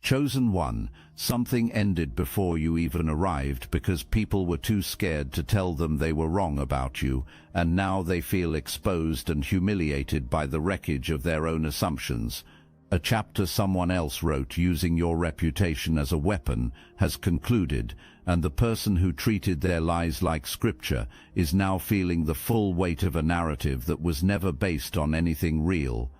Chosen one, something ended before you even arrived because people were too scared to tell them they were wrong about you, and now they feel exposed and humiliated by the wreckage of their own assumptions. A chapter someone else wrote using your reputation as a weapon has concluded, and the person who treated their lies like scripture is now feeling the full weight of a narrative that was never based on anything real.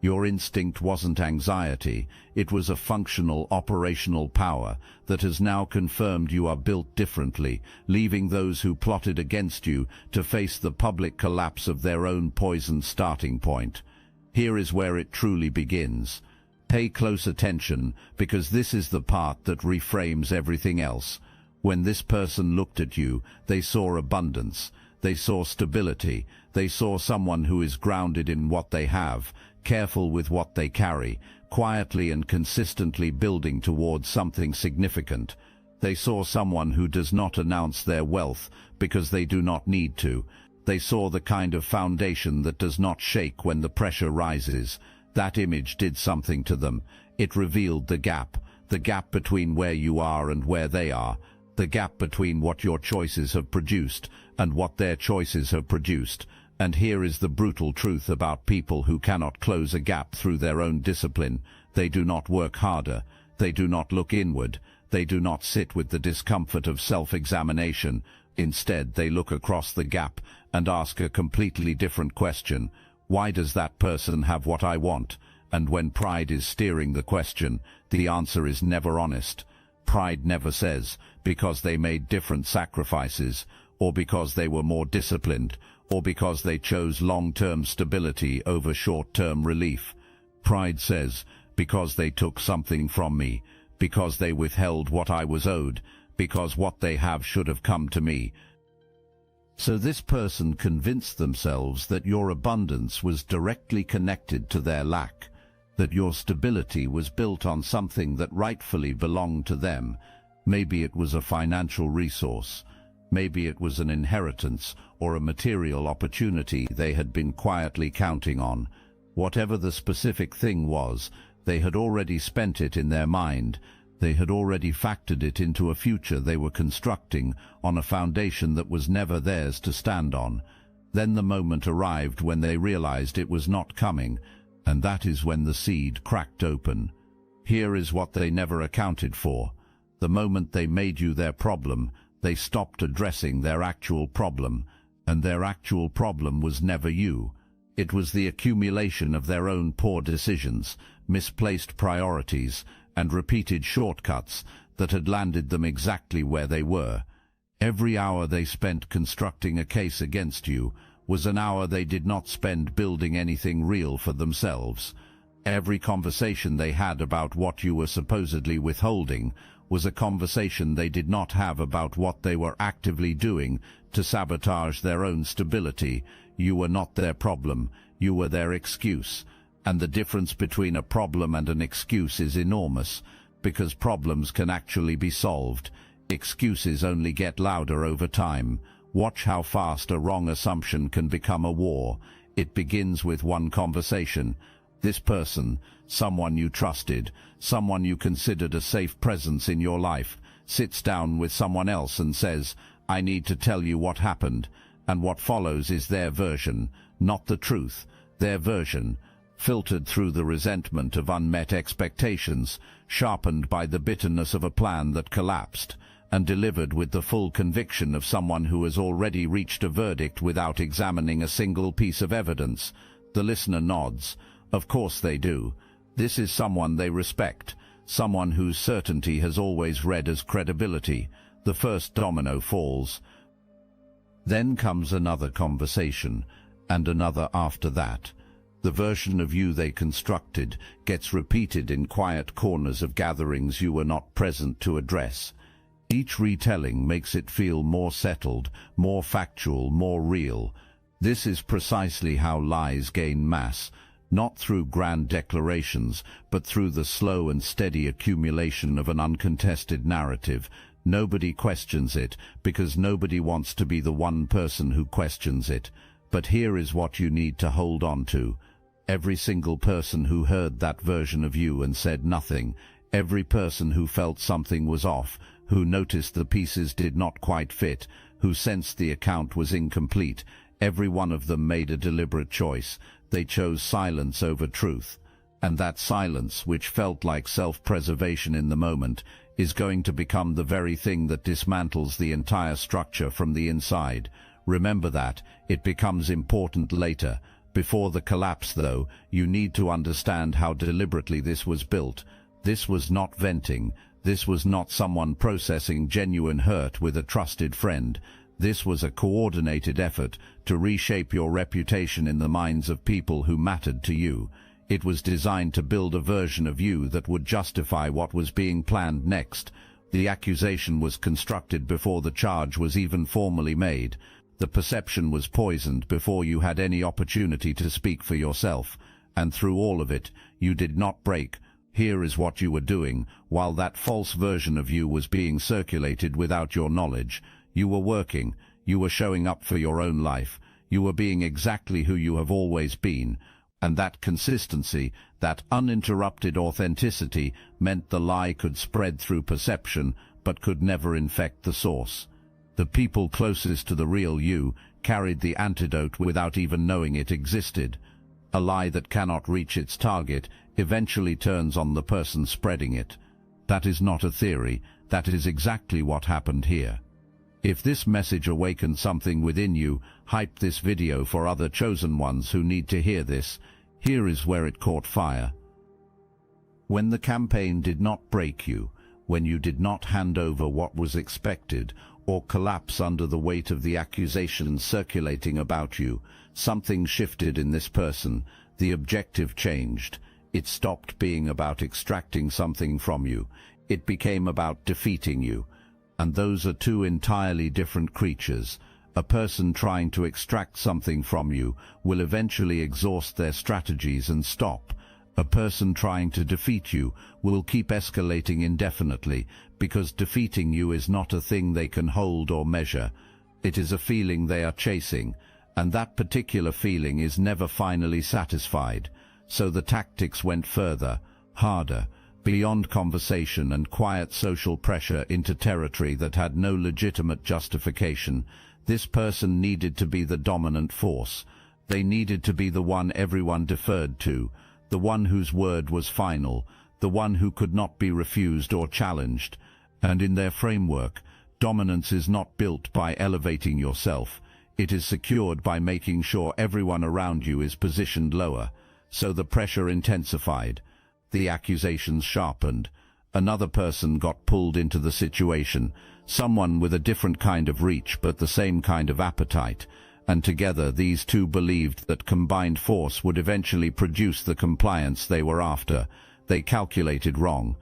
Your instinct wasn't anxiety, it was a functional, operational power that has now confirmed you are built differently, leaving those who plotted against you to face the public collapse of their own poisoned starting point. Here is where it truly begins. Pay close attention, because this is the part that reframes everything else. When this person looked at you, they saw abundance, they saw stability, they saw someone who is grounded in what they have, careful with what they carry, quietly and consistently building towards something significant. They saw someone who does not announce their wealth because they do not need to. They saw the kind of foundation that does not shake when the pressure rises. That image did something to them. It revealed the gap between where you are and where they are, the gap between what your choices have produced and what their choices have produced. And here is the brutal truth about people who cannot close a gap through their own discipline. They do not work harder. They do not look inward. They do not sit with the discomfort of self-examination. Instead, they look across the gap and ask a completely different question. Why does that person have what I want? And when pride is steering the question, the answer is never honest. Pride never says, because they made different sacrifices, or because they were more disciplined, or because they chose long-term stability over short-term relief. Pride says, because they took something from me, because they withheld what I was owed, because what they have should have come to me. So this person convinced themselves that your abundance was directly connected to their lack, that your stability was built on something that rightfully belonged to them. Maybe it was a financial resource. Maybe it was an inheritance or a material opportunity they had been quietly counting on. Whatever the specific thing was, they had already spent it in their mind. They had already factored it into a future they were constructing on a foundation that was never theirs to stand on. Then the moment arrived when they realized it was not coming, and that is when the seed cracked open. Here is what they never accounted for. The moment they made you their problem, they stopped addressing their actual problem, and their actual problem was never you. It was the accumulation of their own poor decisions, misplaced priorities, and repeated shortcuts that had landed them exactly where they were. Every hour they spent constructing a case against you was an hour they did not spend building anything real for themselves. Every conversation they had about what you were supposedly withholding was a conversation they did not have about what they were actively doing to sabotage their own stability. You were not their problem, you were their excuse. And the difference between a problem and an excuse is enormous, because problems can actually be solved. Excuses only get louder over time. Watch how fast a wrong assumption can become a war. It begins with one conversation. This person, someone you trusted, someone you considered a safe presence in your life, sits down with someone else and says, "I need to tell you what happened." And what follows is their version, not the truth, their version, filtered through the resentment of unmet expectations, sharpened by the bitterness of a plan that collapsed, and delivered with the full conviction of someone who has already reached a verdict without examining a single piece of evidence. The listener nods. Of course they do. This is someone they respect, someone whose certainty has always read as credibility. The first domino falls. Then comes another conversation, and another after that. The version of you they constructed gets repeated in quiet corners of gatherings you were not present to address. Each retelling makes it feel more settled, more factual, more real. This is precisely how lies gain mass, not through grand declarations, but through the slow and steady accumulation of an uncontested narrative. Nobody questions it, because nobody wants to be the one person who questions it. But here is what you need to hold on to. Every single person who heard that version of you and said nothing, Every person who felt something was off, who noticed the pieces did not quite fit, who sensed the account was incomplete, every one of them made a deliberate choice. They chose silence over truth. And that silence, which felt like self-preservation in the moment, is going to become the very thing that dismantles the entire structure from the inside. Remember that. It becomes important later. Before the collapse, though, you need to understand how deliberately this was built. This was not venting. This was not someone processing genuine hurt with a trusted friend. This was a coordinated effort to reshape your reputation in the minds of people who mattered to you. It was designed to build a version of you that would justify what was being planned next. The accusation was constructed before the charge was even formally made. The perception was poisoned before you had any opportunity to speak for yourself. And through all of it, you did not break. Here is what you were doing, while that false version of you was being circulated without your knowledge. You were working. You were showing up for your own life. You were being exactly who you have always been. And that consistency, that uninterrupted authenticity, meant the lie could spread through perception, but could never infect the source. The people closest to the real you carried the antidote without even knowing it existed. A lie that cannot reach its target eventually turns on the person spreading it. That is not a theory. That is exactly what happened here. If this message awakened something within you, hype this video for other chosen ones who need to hear this. Here is where it caught fire. When the campaign did not break you, when you did not hand over what was expected, or collapse under the weight of the accusations circulating about you, something shifted in this person. The objective changed. It stopped being about extracting something from you. It became about defeating you. And those are two entirely different creatures. A person trying to extract something from you will eventually exhaust their strategies and stop. A person trying to defeat you will keep escalating indefinitely, because defeating you is not a thing they can hold or measure. It is a feeling they are chasing, and that particular feeling is never finally satisfied. So the tactics went further, harder, beyond conversation and quiet social pressure into territory that had no legitimate justification. This person needed to be the dominant force. They needed to be the one everyone deferred to, the one whose word was final, the one who could not be refused or challenged. And in their framework, dominance is not built by elevating yourself. It is secured by making sure everyone around you is positioned lower. So the pressure intensified. The accusations sharpened. Another person got pulled into the situation, someone with a different kind of reach but the same kind of appetite, and together these two believed that combined force would eventually produce the compliance they were after. They calculated wrong.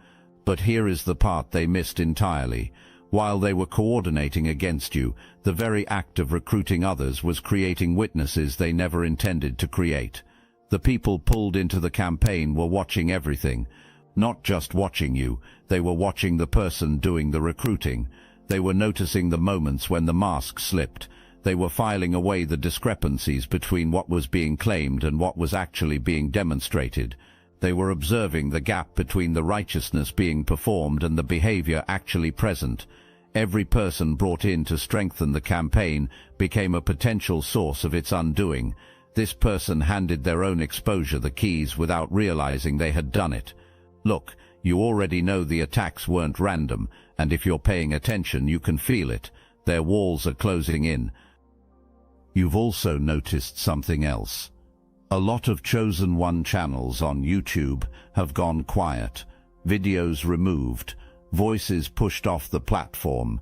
But here is the part they missed entirely. While they were coordinating against you, the very act of recruiting others was creating witnesses they never intended to create. The people pulled into the campaign were watching everything. Not just watching you, they were watching the person doing the recruiting. They were noticing the moments when the mask slipped. They were filing away the discrepancies between what was being claimed and what was actually being demonstrated. They were observing the gap between the righteousness being performed and the behavior actually present. Every person brought in to strengthen the campaign became a potential source of its undoing. This person handed their own exposure the keys without realizing they had done it. Look, you already know the attacks weren't random, and if you're paying attention you can feel it. Their walls are closing in. You've also noticed something else. A lot of Chosen One channels on YouTube have gone quiet, videos removed, voices pushed off the platform.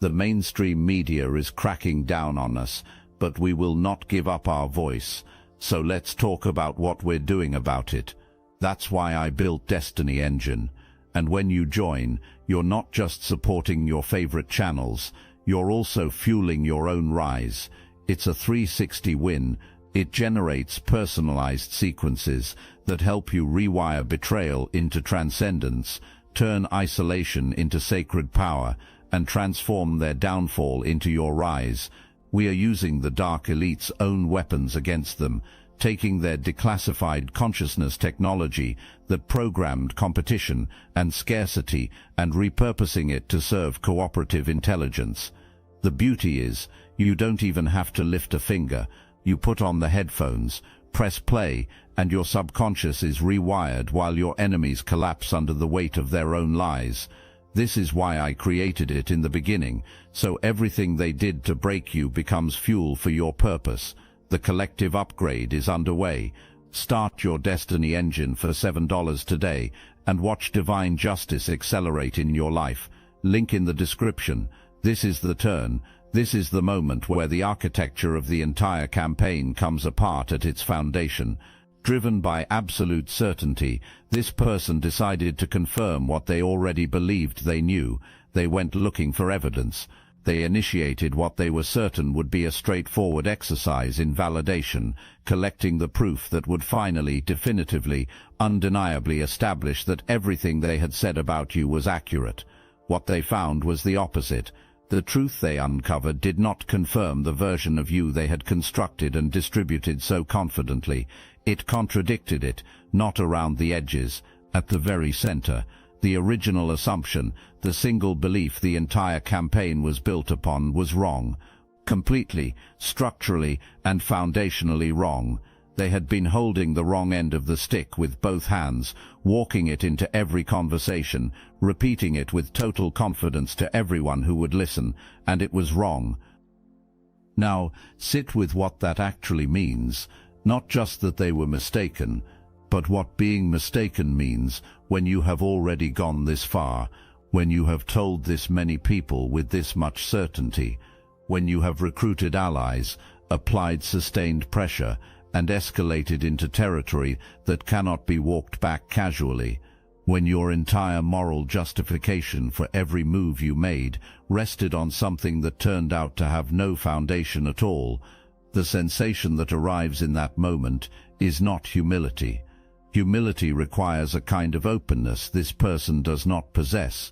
The mainstream media is cracking down on us, but we will not give up our voice. So let's talk about what we're doing about it. That's why I built Destiny Engine. And when you join, you're not just supporting your favorite channels, you're also fueling your own rise. It's a 360 win. It generates personalized sequences that help you rewire betrayal into transcendence, turn isolation into sacred power, and transform their downfall into your rise. We are using the Dark Elite's own weapons against them, taking their declassified consciousness technology that programmed competition and scarcity and repurposing it to serve cooperative intelligence. The beauty is, you don't even have to lift a finger. You put on the headphones, press play, and your subconscious is rewired while your enemies collapse under the weight of their own lies. This is why I created it in the beginning, so everything they did to break you becomes fuel for your purpose. The collective upgrade is underway. Start your destiny engine for $7 today and watch divine justice accelerate in your life. Link in the description. This is the turn. This is the moment where the architecture of the entire campaign comes apart at its foundation. Driven by absolute certainty, this person decided to confirm what they already believed they knew. They went looking for evidence. They initiated what they were certain would be a straightforward exercise in validation, collecting the proof that would finally, definitively, undeniably establish that everything they had said about you was accurate. What they found was the opposite. The truth they uncovered did not confirm the version of you they had constructed and distributed so confidently. It contradicted it, not around the edges, at the very center. The original assumption, the single belief the entire campaign was built upon, was wrong. Completely, structurally, and foundationally wrong. They had been holding the wrong end of the stick with both hands, walking it into every conversation, repeating it with total confidence to everyone who would listen, and it was wrong. Now, sit with what that actually means. Not just that they were mistaken, but what being mistaken means when you have already gone this far, when you have told this many people with this much certainty, when you have recruited allies, applied sustained pressure, and escalated into territory that cannot be walked back casually, when your entire moral justification for every move you made rested on something that turned out to have no foundation at all. The sensation that arrives in that moment is not humility. Humility requires a kind of openness this person does not possess.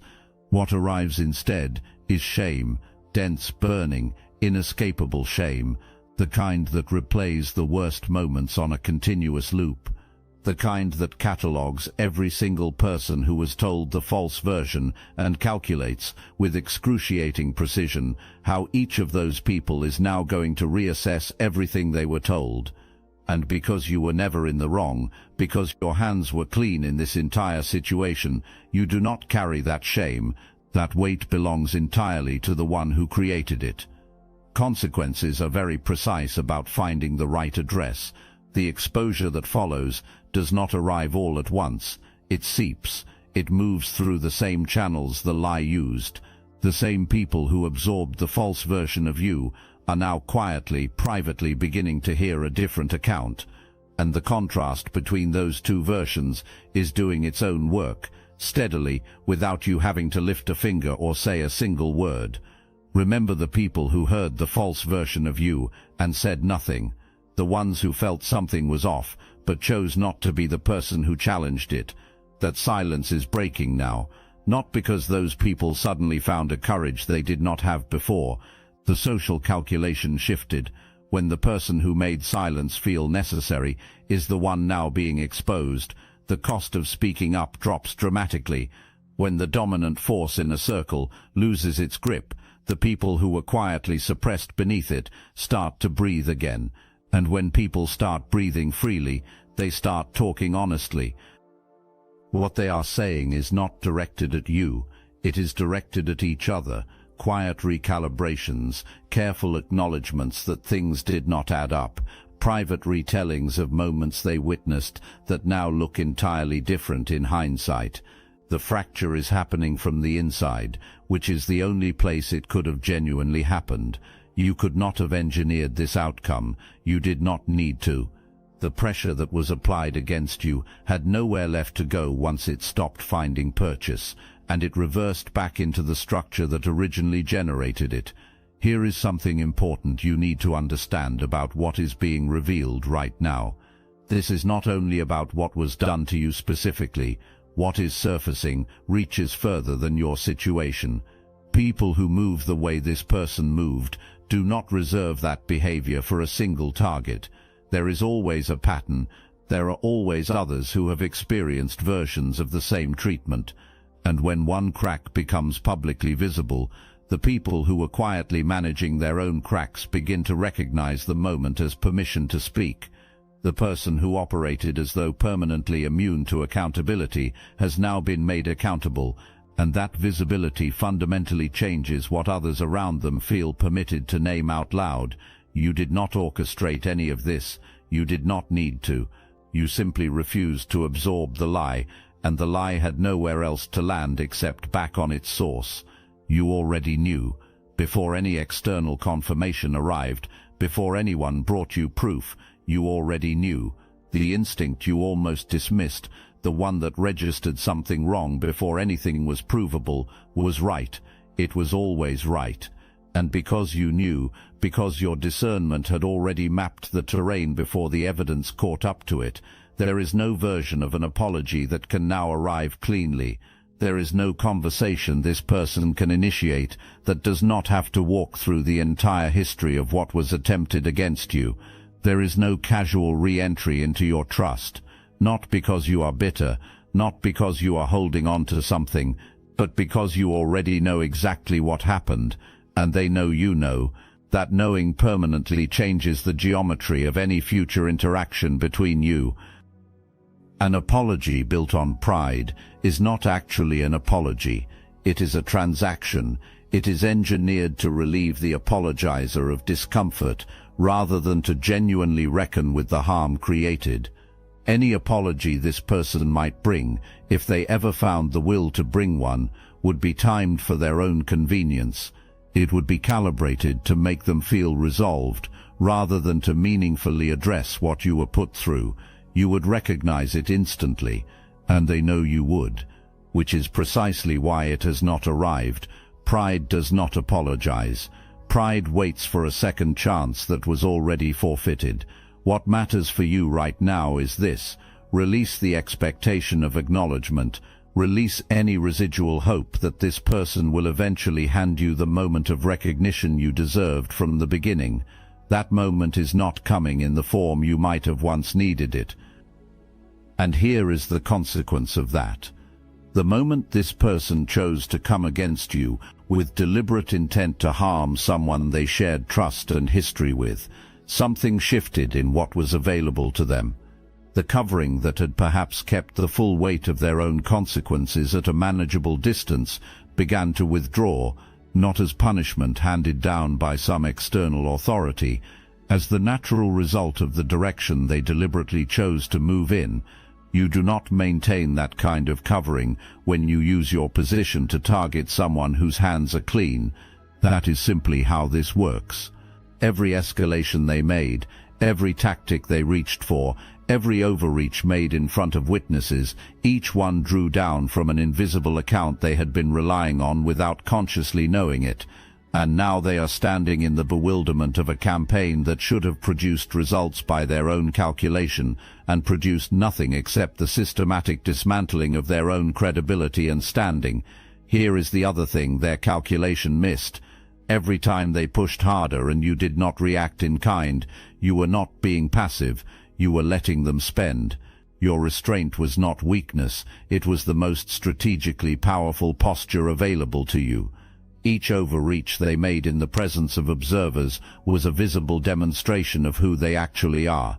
What arrives instead is shame, dense, burning, inescapable shame, the kind that replays the worst moments on a continuous loop, the kind that catalogues every single person who was told the false version and calculates, with excruciating precision, how each of those people is now going to reassess everything they were told. And because you were never in the wrong, because your hands were clean in this entire situation, you do not carry that shame. That weight belongs entirely to the one who created it. Consequences are very precise about finding the right address. The exposure that follows does not arrive all at once. It seeps. It moves through the same channels the lie used. The same people who absorbed the false version of you are now quietly, privately beginning to hear a different account. And the contrast between those two versions is doing its own work, steadily, without you having to lift a finger or say a single word. Remember the people who heard the false version of you and said nothing. The ones who felt something was off, but chose not to be the person who challenged it. That silence is breaking now, not because those people suddenly found a courage they did not have before. The social calculation shifted. When the person who made silence feel necessary is the one now being exposed, the cost of speaking up drops dramatically. When the dominant force in a circle loses its grip, the people who were quietly suppressed beneath it start to breathe again. And when people start breathing freely, they start talking honestly. What they are saying is not directed at you, it is directed at each other. Quiet recalibrations, careful acknowledgements that things did not add up, private retellings of moments they witnessed that now look entirely different in hindsight. The fracture is happening from the inside, which is the only place it could have genuinely happened. You could not have engineered this outcome. You did not need to. The pressure that was applied against you had nowhere left to go once it stopped finding purchase, and it reversed back into the structure that originally generated it. Here is something important you need to understand about what is being revealed right now. This is not only about what was done to you specifically. What is surfacing reaches further than your situation. People who move the way this person moved do not reserve that behavior for a single target. There is always a pattern. There are always others who have experienced versions of the same treatment. And when one crack becomes publicly visible, the people who were quietly managing their own cracks begin to recognize the moment as permission to speak. The person who operated as though permanently immune to accountability has now been made accountable, and that visibility fundamentally changes what others around them feel permitted to name out loud. You did not orchestrate any of this. You did not need to. You simply refused to absorb the lie, and the lie had nowhere else to land except back on its source. You already knew. Before any external confirmation arrived, before anyone brought you proof, you already knew. The instinct you almost dismissed, the one that registered something wrong before anything was provable, was right. It was always right. And because you knew, because your discernment had already mapped the terrain before the evidence caught up to it, there is no version of an apology that can now arrive cleanly. There is no conversation this person can initiate that does not have to walk through the entire history of what was attempted against you. There is no casual re-entry into your trust, not because you are bitter, not because you are holding on to something, but because you already know exactly what happened, and they know you know. That knowing permanently changes the geometry of any future interaction between you. An apology built on pride is not actually an apology. It is a transaction. It is engineered to relieve the apologizer of discomfort rather than to genuinely reckon with the harm created. Any apology this person might bring, if they ever found the will to bring one, would be timed for their own convenience. It would be calibrated to make them feel resolved, rather than to meaningfully address what you were put through. You would recognize it instantly, and they know you would, which is precisely why it has not arrived. Pride does not apologize. Pride waits for a second chance that was already forfeited. What matters for you right now is this: release the expectation of acknowledgement. Release any residual hope that this person will eventually hand you the moment of recognition you deserved from the beginning. That moment is not coming in the form you might have once needed it. And here is the consequence of that. The moment this person chose to come against you with deliberate intent to harm someone they shared trust and history with, something shifted in what was available to them. The covering that had perhaps kept the full weight of their own consequences at a manageable distance began to withdraw, not as punishment handed down by some external authority, as the natural result of the direction they deliberately chose to move in. You do not maintain that kind of covering when you use your position to target someone whose hands are clean. That is simply how this works. Every escalation they made, every tactic they reached for, every overreach made in front of witnesses, each one drew down from an invisible account they had been relying on without consciously knowing it. And now they are standing in the bewilderment of a campaign that should have produced results by their own calculation, and produced nothing except the systematic dismantling of their own credibility and standing. Here is the other thing their calculation missed. Every time they pushed harder and you did not react in kind, you were not being passive, you were letting them spend. Your restraint was not weakness, it was the most strategically powerful posture available to you. Each overreach they made in the presence of observers was a visible demonstration of who they actually are.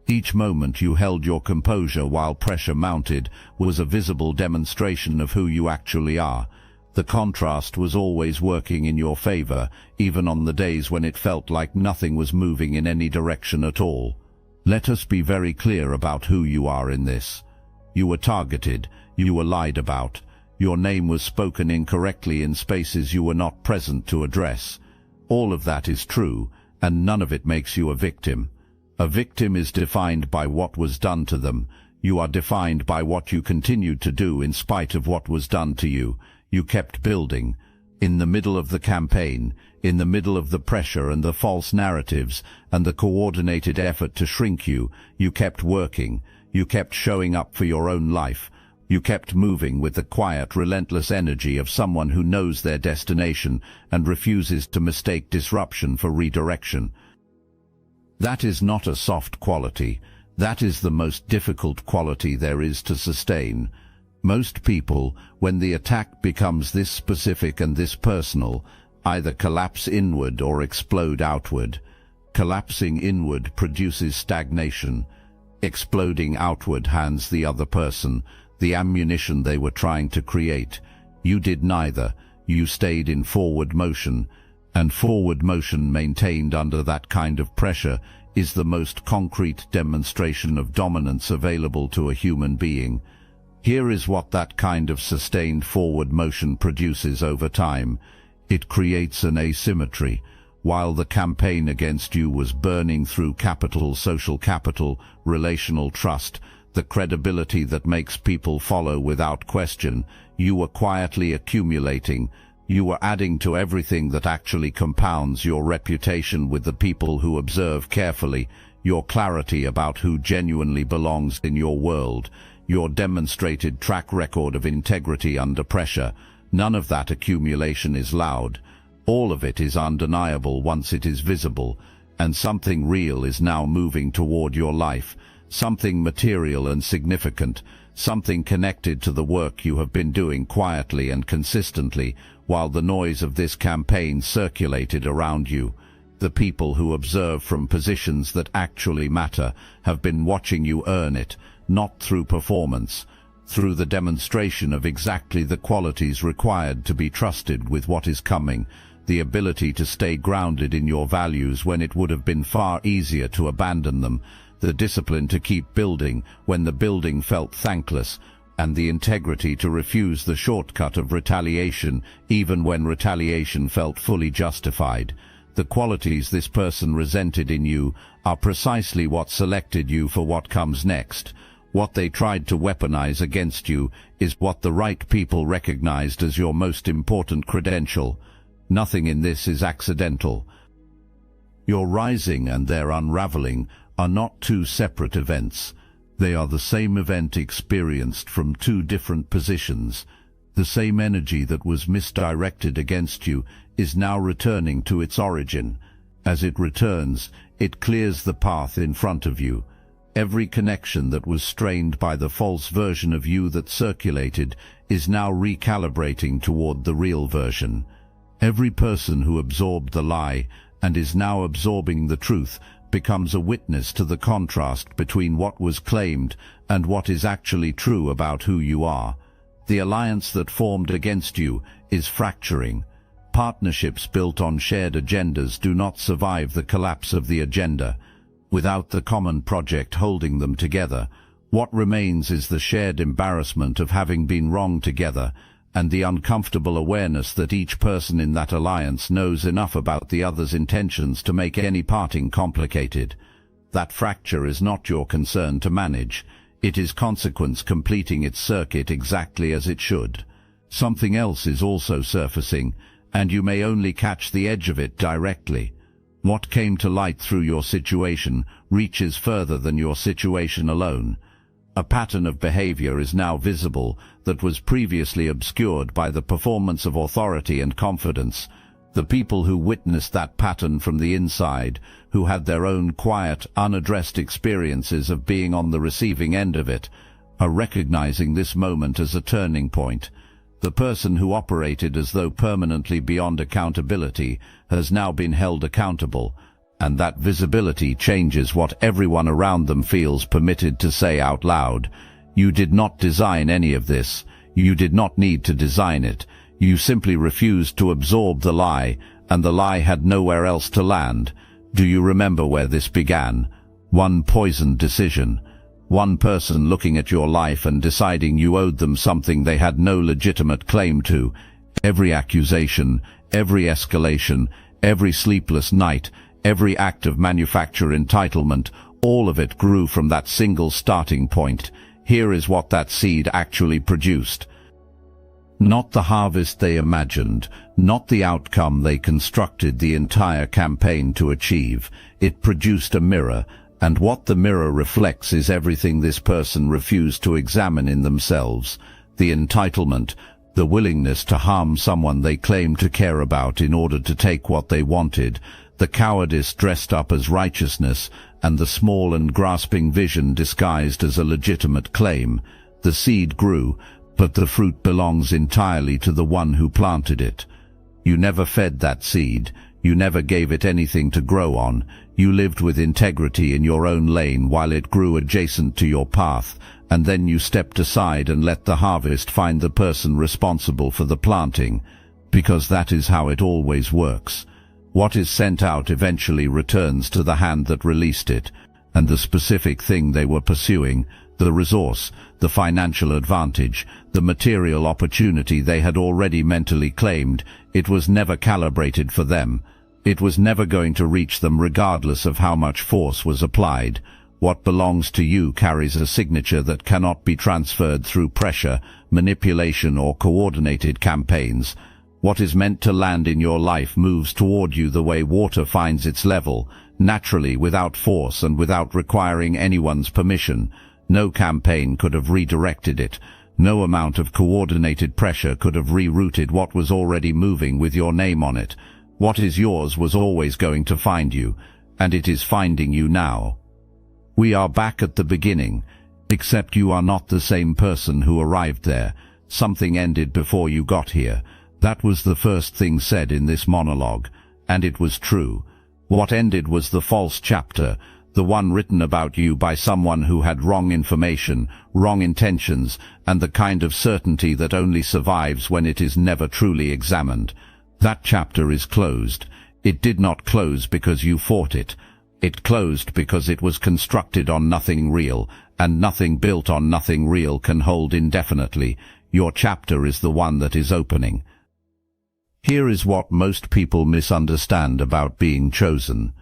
Each moment you held your composure while pressure mounted was a visible demonstration of who you actually are. The contrast was always working in your favor, even on the days when it felt like nothing was moving in any direction at all. Let us be very clear about who you are in this. You were targeted, you were lied about. Your name was spoken incorrectly in spaces you were not present to address. All of that is true, and none of it makes you a victim. A victim is defined by what was done to them. You are defined by what you continued to do in spite of what was done to you. You kept building. In the middle of the campaign, in the middle of the pressure and the false narratives and the coordinated effort to shrink you, you kept working. You kept showing up for your own life. You kept moving with the quiet, relentless energy of someone who knows their destination and refuses to mistake disruption for redirection. That is not a soft quality. That is the most difficult quality there is to sustain. Most people, when the attack becomes this specific and this personal, either collapse inward or explode outward. Collapsing inward produces stagnation. Exploding outward hands the other person the ammunition they were trying to create. You did neither. You stayed in forward motion, and forward motion maintained under that kind of pressure is the most concrete demonstration of dominance available to a human being. Here is what that kind of sustained forward motion produces over time. It creates an asymmetry. While the campaign against you was burning through capital, social capital, relational trust, the credibility that makes people follow without question, you were quietly accumulating. You were adding to everything that actually compounds your reputation with the people who observe carefully, your clarity about who genuinely belongs in your world, your demonstrated track record of integrity under pressure. None of that accumulation is loud. All of it is undeniable once it is visible, and something real is now moving toward your life, something material and significant, something connected to the work you have been doing quietly and consistently while the noise of this campaign circulated around you. The people who observe from positions that actually matter have been watching you earn it, not through performance, through the demonstration of exactly the qualities required to be trusted with what is coming, the ability to stay grounded in your values when it would have been far easier to abandon them, the discipline to keep building when the building felt thankless, and the integrity to refuse the shortcut of retaliation even when retaliation felt fully justified. The qualities this person resented in you are precisely what selected you for what comes next. What they tried to weaponize against you is what the right people recognized as your most important credential. Nothing in this is accidental. Your rising and their unraveling are not two separate events. They are the same event experienced from two different positions. The same energy that was misdirected against you is now returning to its origin. As it returns, it clears the path in front of you. Every connection that was strained by the false version of you that circulated is now recalibrating toward the real version. Every person who absorbed the lie and is now absorbing the truth becomes a witness to the contrast between what was claimed and what is actually true about who you are. The alliance that formed against you is fracturing. Partnerships built on shared agendas do not survive the collapse of the agenda. Without the common project holding them together, what remains is the shared embarrassment of having been wrong together, and the uncomfortable awareness that each person in that alliance knows enough about the other's intentions to make any parting complicated. That fracture is not your concern to manage. It is consequence completing its circuit exactly as it should. Something else is also surfacing, and you may only catch the edge of it directly. What came to light through your situation reaches further than your situation alone. A pattern of behavior is now visible that was previously obscured by the performance of authority and confidence. The people who witnessed that pattern from the inside, who had their own quiet, unaddressed experiences of being on the receiving end of it, are recognizing this moment as a turning point. The person who operated as though permanently beyond accountability has now been held accountable, and that visibility changes what everyone around them feels permitted to say out loud. You did not design any of this. You did not need to design it. You simply refused to absorb the lie, and the lie had nowhere else to land. Do you remember where this began? One poisoned decision. One person looking at your life and deciding you owed them something they had no legitimate claim to. Every accusation, every escalation, every sleepless night, every act of manufacture entitlement, all of it grew from that single starting point. Here is what that seed actually produced. Not the harvest they imagined, not the outcome they constructed the entire campaign to achieve. It produced a mirror, and what the mirror reflects is everything this person refused to examine in themselves. The entitlement, the willingness to harm someone they claimed to care about in order to take what they wanted, the cowardice dressed up as righteousness, and the small and grasping vision disguised as a legitimate claim. The seed grew, but the fruit belongs entirely to the one who planted it. You never fed that seed. You never gave it anything to grow on. You lived with integrity in your own lane while it grew adjacent to your path, and then you stepped aside and let the harvest find the person responsible for the planting, because that is how it always works. What is sent out eventually returns to the hand that released it, and the specific thing they were pursuing, the resource, the financial advantage, the material opportunity they had already mentally claimed, it was never calibrated for them. It was never going to reach them regardless of how much force was applied. What belongs to you carries a signature that cannot be transferred through pressure, manipulation, or coordinated campaigns. What is meant to land in your life moves toward you the way water finds its level, naturally, without force and without requiring anyone's permission. No campaign could have redirected it. No amount of coordinated pressure could have rerouted what was already moving with your name on it. What is yours was always going to find you, and it is finding you now. We are back at the beginning, except you are not the same person who arrived there. Something ended before you got here. That was the first thing said in this monologue, and it was true. What ended was the false chapter, the one written about you by someone who had wrong information, wrong intentions, and the kind of certainty that only survives when it is never truly examined. That chapter is closed. It did not close because you fought it. It closed because it was constructed on nothing real, and nothing built on nothing real can hold indefinitely. Your chapter is the one that is opening. Here is what most people misunderstand about being chosen.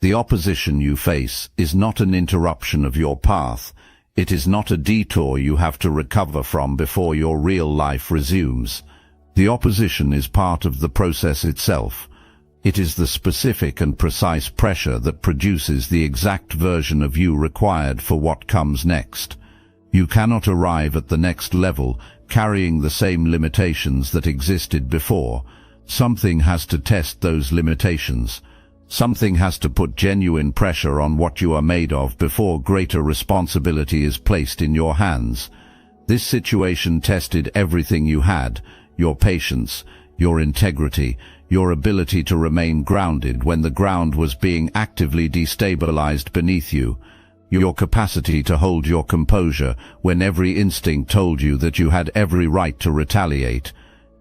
The opposition you face is not an interruption of your path. It is not a detour you have to recover from before your real life resumes. The opposition is part of the process itself. It is the specific and precise pressure that produces the exact version of you required for what comes next. You cannot arrive at the next level carrying the same limitations that existed before. Something has to test those limitations. Something has to put genuine pressure on what you are made of before greater responsibility is placed in your hands. This situation tested everything you had, your patience, your integrity, your ability to remain grounded when the ground was being actively destabilized beneath you, your capacity to hold your composure when every instinct told you that you had every right to retaliate,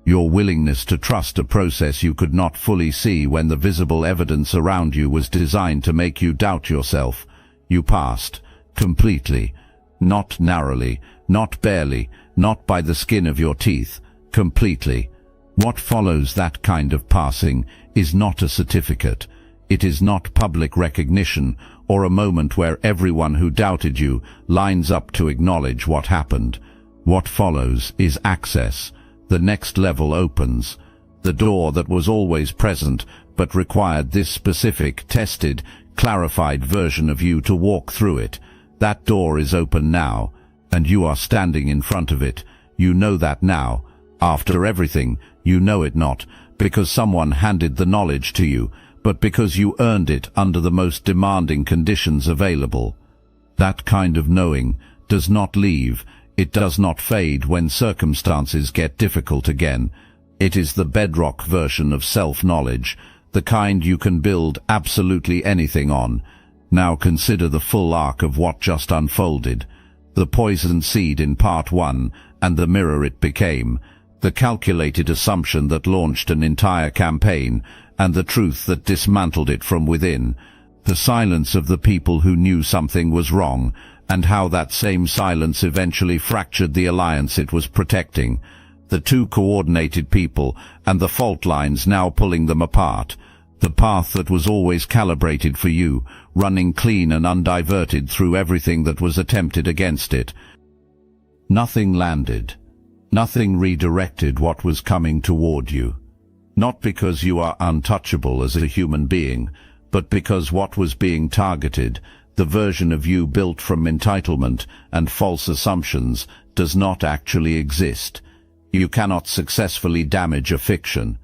your willingness to trust a process you could not fully see when the visible evidence around you was designed to make you doubt yourself. You passed, completely, not narrowly, not barely, not by the skin of your teeth, completely. What follows that kind of passing is not a certificate. It is not public recognition or a moment where everyone who doubted you lines up to acknowledge what happened. What follows is access. The next level opens. The door that was always present but required this specific, tested, clarified version of you to walk through it. That door is open now, and you are standing in front of it. You know that now. After everything, you know it not because someone handed the knowledge to you, but because you earned it under the most demanding conditions available. That kind of knowing does not leave. It does not fade when circumstances get difficult again. It is the bedrock version of self-knowledge, the kind you can build absolutely anything on. Now consider the full arc of what just unfolded. The poisoned seed in part 1 and the mirror it became. The calculated assumption that launched an entire campaign and the truth that dismantled it from within. The silence of the people who knew something was wrong, and how that same silence eventually fractured the alliance it was protecting. The two coordinated people and the fault lines now pulling them apart. The path that was always calibrated for you, running clean and undiverted through everything that was attempted against it. Nothing landed. Nothing redirected what was coming toward you. Not because you are untouchable as a human being, but because what was being targeted, the version of you built from entitlement and false assumptions, does not actually exist. You cannot successfully damage a fiction.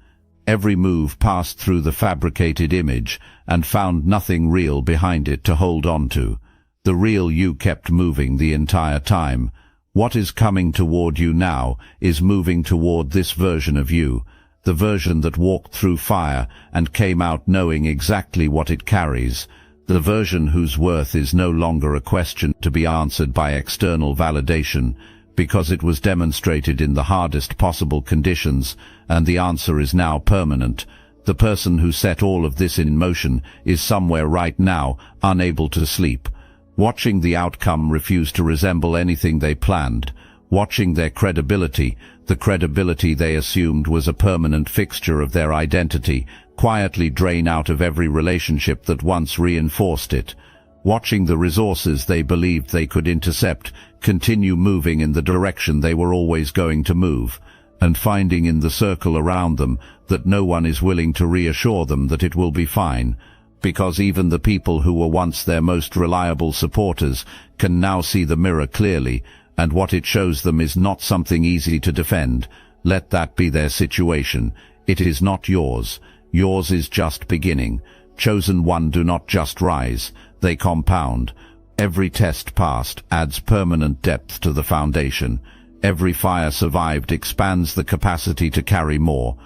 Every move passed through the fabricated image and found nothing real behind it to hold on to. The real you kept moving the entire time. What is coming toward you now is moving toward this version of you, the version that walked through fire and came out knowing exactly what it carries, the version whose worth is no longer a question to be answered by external validation, because it was demonstrated in the hardest possible conditions, and the answer is now permanent. The person who set all of this in motion is somewhere right now, unable to sleep, watching the outcome refuse to resemble anything they planned, watching their credibility, the credibility they assumed was a permanent fixture of their identity, quietly drain out of every relationship that once reinforced it, watching the resources they believed they could intercept continue moving in the direction they were always going to move, and finding in the circle around them that no one is willing to reassure them that it will be fine, because even the people who were once their most reliable supporters can now see the mirror clearly, and what it shows them is not something easy to defend. Let that be their situation. It is not yours. Yours is just beginning. Chosen one do not just rise, they compound. Every test passed adds permanent depth to the foundation. Every fire survived expands the capacity to carry more.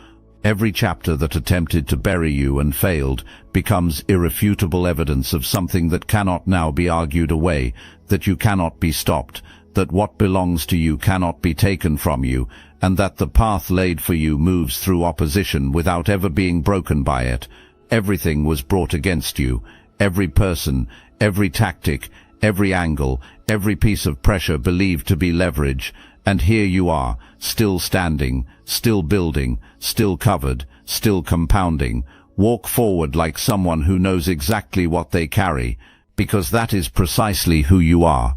Every chapter that attempted to bury you and failed becomes irrefutable evidence of something that cannot now be argued away, that you cannot be stopped, that what belongs to you cannot be taken from you, and that the path laid for you moves through opposition without ever being broken by it. Everything was brought against you. Every person, every tactic, every angle, every piece of pressure believed to be leverage, and here you are, still standing, still building, still covered, still compounding. Walk forward like someone who knows exactly what they carry, because that is precisely who you are.